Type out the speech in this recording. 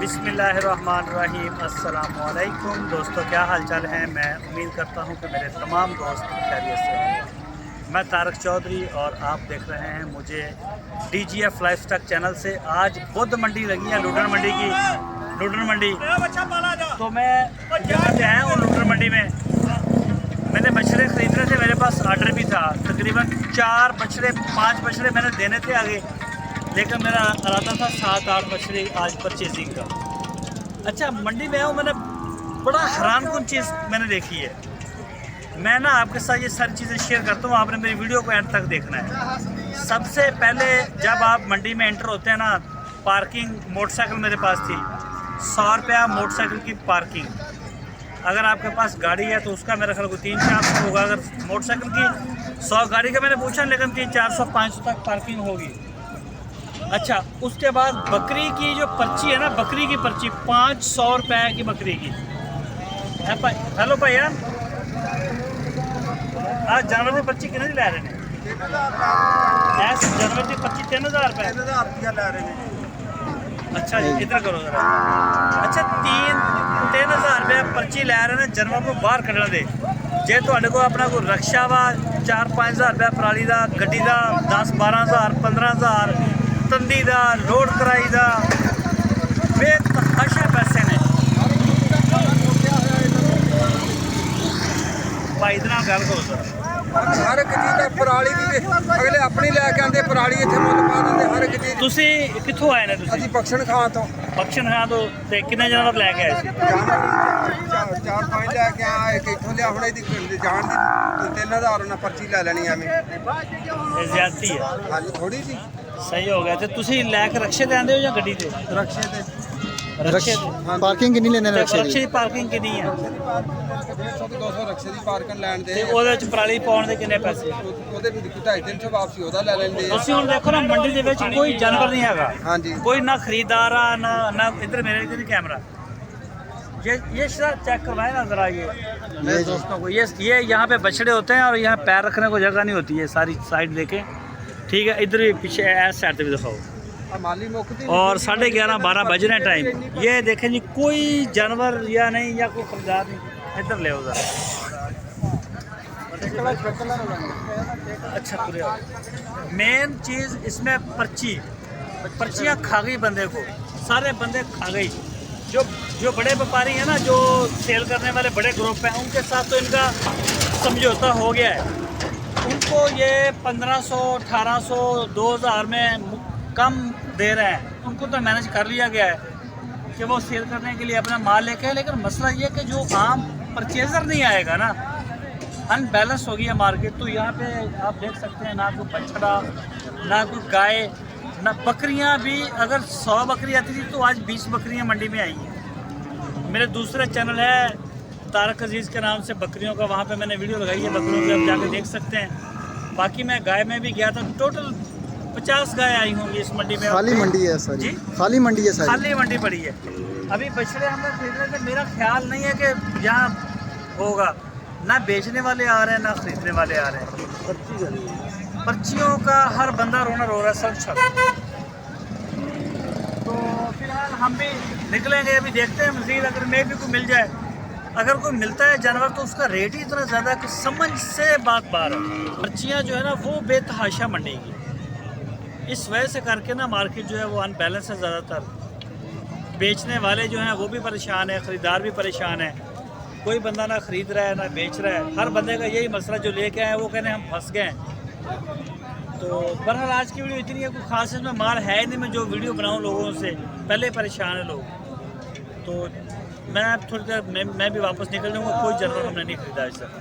बिस्मिल्लाहिर्रहमानिर्रहीम। अस्सलामुअलैकुम दोस्तों, क्या हाल चाल है। मैं उम्मीद करता हूँ कि मेरे तमाम दोस्त खैरियत से होंगे। मैं तारक चौधरी और आप देख रहे हैं मुझे DGF लाइफस्टाइल चैनल से। आज बुद्ध मंडी लगी है, लुडन मंडी की लुडन मंडी। तो मैं यहाँ पे आया हूँ लुडन मंडी में। मैंने बछड़े ख़रीदने थे, मेरे पास ऑर्डर भी था। तकरीबन 4 बछड़े 5 बछड़े मैंने देने थे आगे, लेकिन मेरा इरादा था 7-8 बछड़े आज परचेजिंग का। अच्छा, मंडी में आया हूँ, मैंने बड़ा हैरानकुन चीज़ मैंने देखी है। मैं ना आपके साथ ये सारी चीज़ें शेयर करता हूँ, आपने मेरी वीडियो को एंड तक देखना है। सबसे पहले जब आप मंडी में एंटर होते हैं ना, पार्किंग मोटरसाइकिल मेरे पास थी, 100 रुपया मोटरसाइकिल की पार्किंग। अगर आपके पास गाड़ी है तो उसका मेरा ख्याल 300-400 होगा। अगर मोटरसाइकिल की 100 गाड़ी का मैंने पूछा, लेकिन 300-400-500 तक पार्किंग होगी। अच्छा, उसके बाद बकरी की जो पर्ची है ना, बकरी की पर्ची 500 रुपये की बकरी की। हेलो भैया, आज जानवर की पर्ची कितने लै रहे हैं? जानवर की पर्ची 3000 रुपये लै रहे हैं। अच्छा जी, इधर करो जरा। अच्छा, 3-3000 रुपये पर्ची लै रहे हैं जानवर को बाहर कढ़ने दे। जे तुहाडे कोल अपना कोई रक्षा वा 4-5 हज़ार रुपया पराली का, गड्डी का 10-12 हज़ार 15 हज़ार, तंदी का लोड कराई का, बेतहाशा पैसे ने। भाई इतना गल करो सर। हर एक चीज़ का पराली भी अगले अपनी लैके आते, पराली इतने मुल पा देंगे हर एक चीज़। तुसी कित्थों आए ने? तुसी बख्शन खां तो। बख्शन खां तो ते कितने जानवर लैके आए सी? 4-5 लैके आए, एक इत्थों लिया हुणे दी जान दी 3000 उन्हें पर्ची लै लेनी एवें। ये ज्यादती है। हाँ जी, थोड़ी सी सही हो गया। तो तुसी लैके रक्षे ते आंदे हो या गड्डी ते? रक्षे ते। रक्षे पार्किंग कितनी लेने रक्षे दी पार्किंग कितनी है? 150-200 रक्षे दी पार्किंग लैन दे। ते ओदे विच पराली पाउण दे किन्ने पैसे? ਉਹਦੇ ਵੀ 250-300 ਵਾਪਸੀ ਉਹਦਾ ਲੈ ਲੈਂਦੇ ਆ। ਤੁਸੀਂ ਹੁਣ ਦੇਖੋ ਨਾ, ਮੰਡੀ ਦੇ ਵਿੱਚ ਕੋਈ ਜਾਨਵਰ नहीं हैगा। हाँ जी, कोई ना खरीदार आ ना इधर मेरे इधर कैमरा। ये चेक करवाए ना जरा ये मेरे दोस्तों को। ये यहाँ पे बछड़े होते हैं और यहाँ पैर रखने को जगह नहीं होती है। सारी साइड देखें, ठीक है। इधर भी पीछे ऐस साइड भी दिखाओ। माली मुक्ति और 11:30-12 बज रहे हैं टाइम। ये देखें जी, कोई जानवर या नहीं या कोई खरीदार नहीं। इधर ले उधर। अच्छा, पूरे मेन चीज़ इसमें पर्चियाँ खा गई बंदे को, सारे बंदे खा गई। जो बड़े व्यापारी हैं ना, जो सेल करने वाले बड़े ग्रुप हैं, उनके साथ तो इनका समझौता हो गया है। उनको ये 1500, 1800, 2000 में कम दे रहे हैं। उनको तो मैनेज कर लिया गया है कि वो सेल करने के लिए अपना माल लेके। लेकिन मसला ये कि जो आम परचेज़र नहीं आएगा ना, अनबैलेंस हो गई है मार्केट। तो यहाँ पे आप देख सकते हैं, ना कोई बछड़ा, ना कोई गाय, ना बकरियाँ भी। अगर 100 बकरी आती थी तो आज 20 बकरियाँ मंडी में आई हैं। मेरे दूसरा चैनल है तारक अजीज़ के नाम से, बकरियों का, वहाँ पे मैंने वीडियो लगाई है बकरियों की, आप जाकर देख सकते हैं। बाकी मैं गाय में भी गया था, टोटल 50 गाय आई होंगी इस मंडी में। खाली मंडी है सर जी? खाली मंडी है सर, खाली मंडी पड़ी है। अभी बछड़े हमने खरीदने थे, मेरा ख्याल नहीं है कि यहाँ होगा। ना बेचने वाले आ रहे हैं, ना खरीदने वाले आ रहे हैं। पर्चियों का हर बंदा रोना रो रहा है, सब छप। तो फिलहाल हम भी निकलेंगे, अभी देखते हैं मज़ीद। अगर में भी कोई मिल जाए, अगर कोई मिलता है जानवर, तो उसका रेट ही इतना ज़्यादा कि समझ से बात बाहर है। पर्चियाँ जो है ना, वो बेतहाशा मंडी की। इस वजह से करके ना मार्केट जो है वो अनबैलेंस है ज़्यादातर। बेचने वाले जो हैं वो भी परेशान है, ख़रीदार भी परेशान है। कोई बंदा ना खरीद रहा है ना बेच रहा है। हर बंदे का यही मसला, जो लेके आए वो कहने हम फंस गए हैं। तो बहरहाल आज की वीडियो इतनी है, कोई खास इसमें माल है नहीं। मैं जो वीडियो बनाऊँ लोगों से, पहले परेशान है लोग। तो मैं थोड़ी देर मैं भी वापस निकल जाऊँगा। कोई जानवर हमने नहीं खरीदा इस तरह।